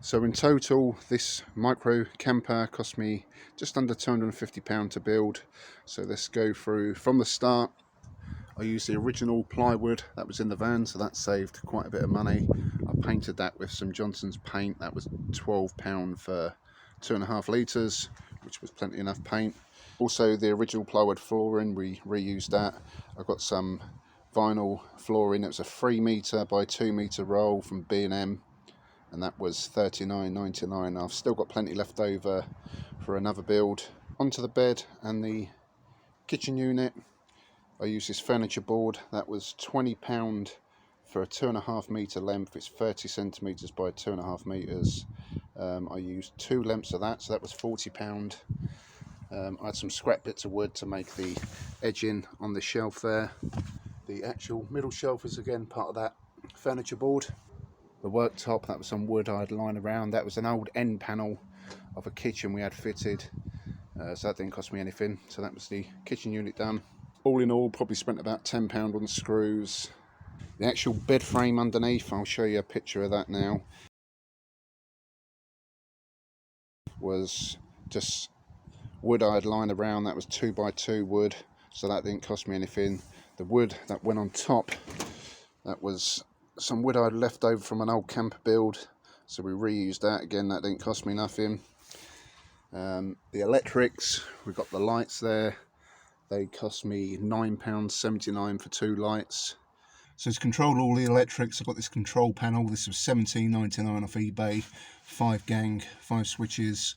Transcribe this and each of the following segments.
So in total, this micro camper cost me just under £250 to build. So let's go through from the start. I used the original plywood that was in the van, so that saved quite a bit of money. I painted that with some Johnson's paint. That was £12 for 2.5 litres, which was plenty enough paint. Also the original plywood flooring, we reused that. I got some vinyl flooring. It was a 3 metre by 2 metre roll from B&M, and that was $39.99. I've still got plenty left over for another build. Onto the bed and the kitchen unit, I used this furniture board. That was £20 for a 2.5 metre length. It's 30 centimetres by 2.5 metres. I used 2 lengths of that, so that was £40. I had some scrap bits of wood to make the edging on the shelf there. The actual middle shelf is again part of that furniture board. The worktop, that was some wood I'd line around. That was an old end panel of a kitchen we had fitted, so that didn't cost me anything. So that was the kitchen unit done. All in all, probably spent about £10 on screws. The actual bed frame underneath, I'll show you a picture of that now, was just wood I had lined around. That was 2x2 wood, so that didn't cost me anything. The wood that went on top, that was some wood I'd left over from an old camper build, so we reused that. Again, that didn't cost me nothing. The electrics, we got the lights there. They cost me £9.79 for 2 lights. So to control all the electrics, I've got this control panel. This was £17.99 off eBay. 5 gang, 5 switches,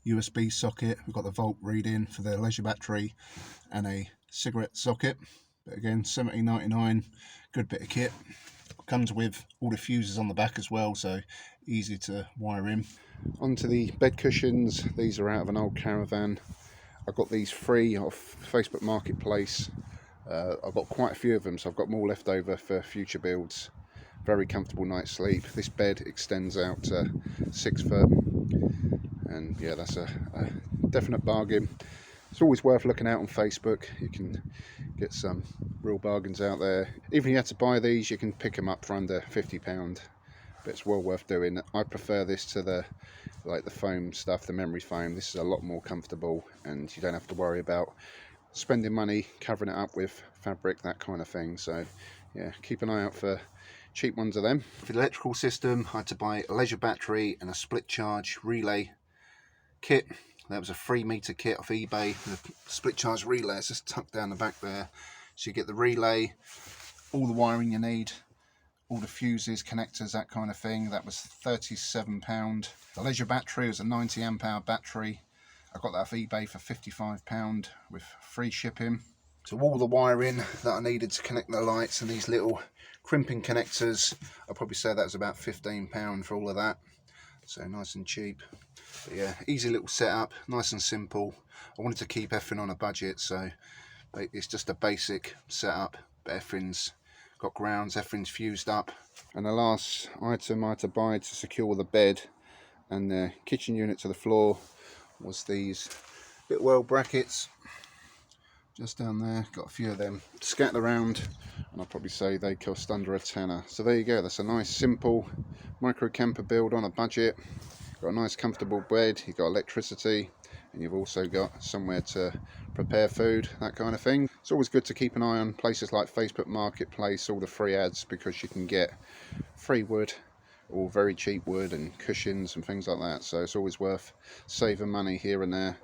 USB socket. We've got the volt reading for the leisure battery and a cigarette socket. But again, £17.99, good bit of kit. Comes with all the fuses on the back as well, so easy to wire in. Onto the bed cushions. These are out of an old caravan. I got these free off Facebook Marketplace. I've got quite a few of them, so I've got more left over for future builds. Very comfortable night's sleep. This bed extends out to 6 foot, and yeah, that's a definite bargain. It's always worth looking out on Facebook. You can get some real bargains out there. Even if you had to buy these, you can pick them up for under £50, but it's well worth doing. I prefer this to the foam stuff, the memory foam. This is a lot more comfortable, and you don't have to worry about spending money covering it up with fabric, that kind of thing. So yeah, keep an eye out for cheap ones of them. For the electrical system, I had to buy a leisure battery and a split charge relay kit. That was a 3 metre kit off eBay. The split charge relay is just tucked down the back there. So you get the relay, all the wiring you need, all the fuses, connectors, that kind of thing. That was £37. The leisure battery was a 90 amp hour battery. I got that off eBay for £55 with free shipping. So all the wiring that I needed to connect the lights and these little crimping connectors, I'd probably say that was about £15 for all of that. So nice and cheap. But yeah, easy little setup, nice and simple. I wanted to keep everything on a budget, so it's just a basic setup, but everything's got grounds, everything's fused up. And the last item I had to buy to secure the bed and the kitchen unit to the floor was these bit well brackets just down there. Got a few of them scattered around, and I'll probably say they cost under a tenner. So there you go, that's a nice simple micro camper build on a budget. Got a nice comfortable bed, you've got electricity, and you've also got somewhere to prepare food, that kind of thing. It's always good to keep an eye on places like Facebook Marketplace, all the free ads, because you can get free wood or very cheap wood and cushions and things like that. So it's always worth saving money here and there.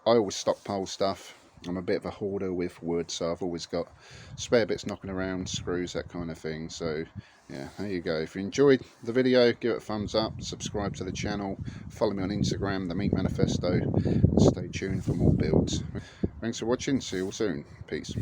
I always stockpile stuff. I'm a bit of a hoarder with wood, so I've always got spare bits knocking around, screws, that kind of thing. So yeah, there you go. If you enjoyed the video, give it a thumbs up, subscribe to the channel, follow me on Instagram, the Meat Manifesto, and stay tuned for more builds. Thanks for watching, see you all soon, peace.